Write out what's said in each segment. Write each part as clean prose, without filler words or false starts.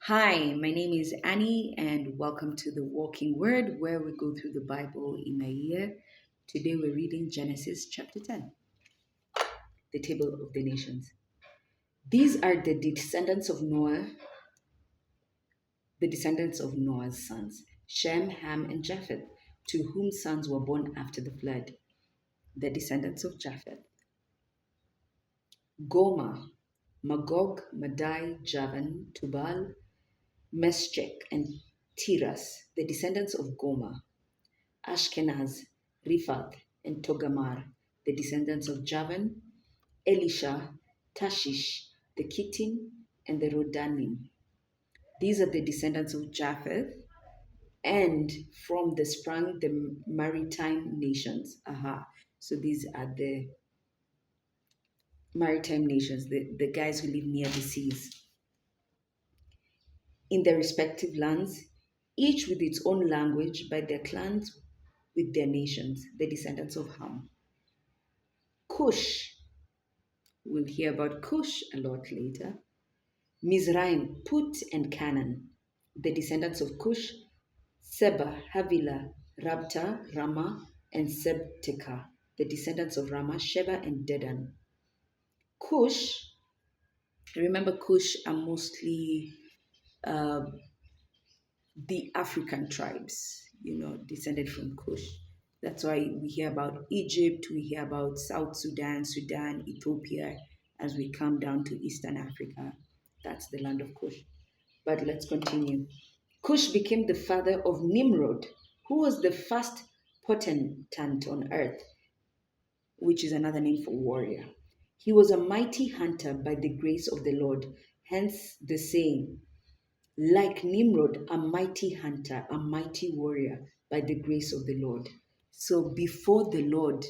Hi, my name is Annie, and welcome to the Walking Word, where we go through the Bible in a year. Today we're reading Genesis chapter 10, the table of the nations. These are the descendants of Noah, the descendants of Noah's sons, Shem, Ham, and Japheth, to whom sons were born after the flood. The descendants of Japheth: Gomer, Magog, Madai, Javan, Tubal, Meshech, and Tiras, the descendants of Gomer. Ashkenaz, Riphath, and Togarmah, the descendants of Javan; Elisha, Tashish, the Kittim, and the Rodanim. These are the descendants of Japheth, and from the sprang the maritime nations. Aha. So these are the maritime nations, the guys who live near the seas. In their respective lands, each with its own language, by their clans with their nations, the descendants of Ham. Cush, we'll hear about Cush a lot later. Mizraim, Put, and Canaan, the descendants of Cush. Seba, Havilah, Rabta, Ramah, and Sebteka, the descendants of Ramah, Sheba, and Dedan. Cush, remember Cush are mostly uh, the African tribes, descended from Cush. That's why we hear about Egypt, we hear about South Sudan, Sudan, Ethiopia, as we come down to Eastern Africa. That's the land of Cush. But let's continue. Cush became the father of Nimrod, who was the first potentate on earth, which is another name for warrior. He was a mighty hunter by the grace of the Lord, hence the saying, like Nimrod, a mighty hunter, a mighty warrior by the grace of the Lord. So before the Lord,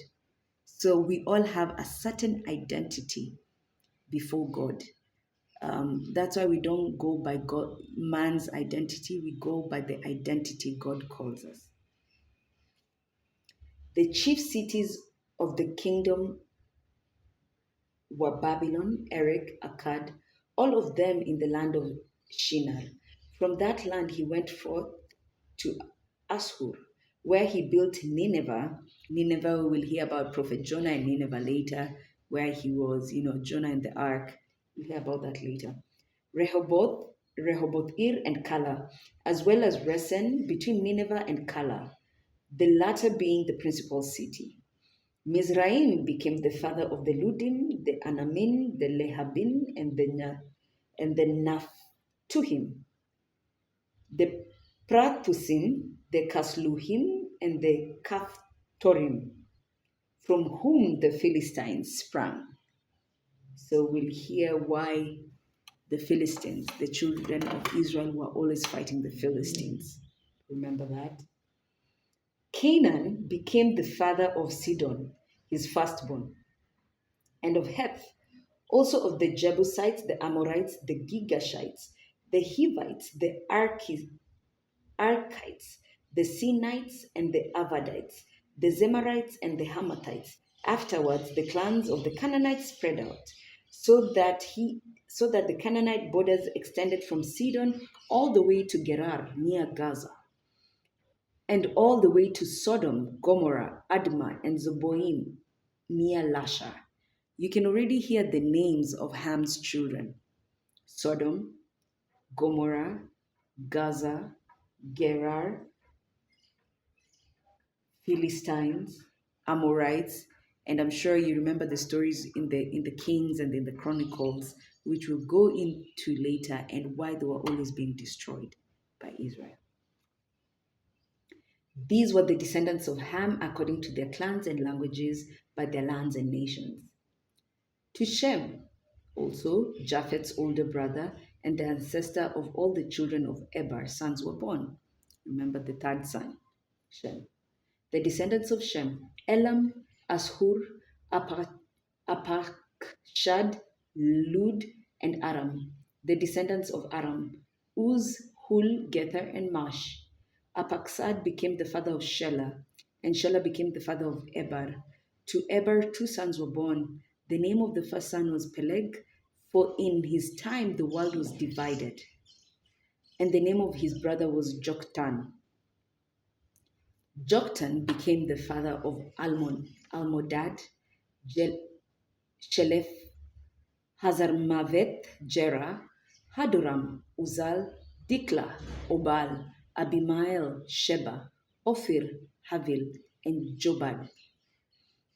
so we all have a certain identity before God. That's why we don't go by God, man's identity, we go by the identity God calls us. The chief cities of the kingdom were Babylon, Erech, Akkad, all of them in the land of Shinar. From that land he went forth to Ashur, where he built Nineveh. Nineveh, we will hear about Prophet Jonah and Nineveh later, where he was, Jonah in the ark. We'll hear about that later. Rehoboth, Rehoboth-ir, and Kala, as well as Resen between Nineveh and Kala, the latter being the principal city. Mizraim became the father of the Ludim, the Anamim, the Lehabim, and the Naphtuhim, the Prathusim, the Kasluhim, and the Kaphtorim, from whom the Philistines sprang. So we'll hear why the Philistines, the children of Israel, were always fighting the Philistines. Remember that? Canaan became the father of Sidon, his firstborn, and of Heth, also of the Jebusites, the Amorites, the Gigashites, the Hivites, the Archites, the Sinites, and the Avadites, the Zemarites, and the Hamathites. Afterwards, the clans of the Canaanites spread out, so that the Canaanite borders extended from Sidon all the way to Gerar near Gaza, and all the way to Sodom, Gomorrah, Admah, and Zeboim near Lasha. You can already hear the names of Ham's children: Sodom, Gomorrah, Gaza, Gerar, Philistines, Amorites, and I'm sure you remember the stories in the Kings and in the Chronicles, which we'll go into later, and why they were always being destroyed by Israel. These were the descendants of Ham according to their clans and languages, by their lands and nations. To Shem, also Japheth's older brother and the ancestor of all the children of Eber, sons were born. Remember the third son, Shem. The descendants of Shem: Elam, Ashur, Apakshad, Lud, and Aram. The descendants of Aram: Uz, Hul, Gether, and Mash. Apakshad became the father of Shelah, and Shelah became the father of Eber. To Eber 2 sons were born. The name of the first son was Peleg, for in his time the world was divided. and the name of his brother was Joktan. Joktan became the father of Almodad, Shelef, Hazarmaveth, Jerah, Hadoram, Uzal, Dikla, Obal, Abimael, Sheba, Ophir, Havil, and Jobad.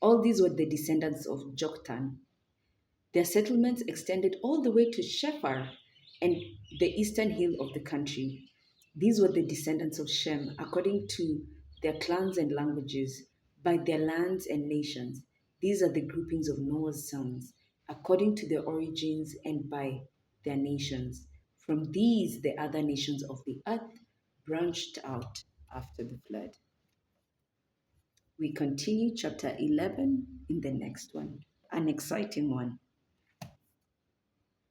All these were the descendants of Joktan. Their settlements extended all the way to Shephar and the eastern hill of the country. These were the descendants of Shem, according to their clans and languages, by their lands and nations. These are the groupings of Noah's sons, according to their origins and by their nations. From these, the other nations of the earth branched out after the flood. We continue chapter 11 in the next one, an exciting one.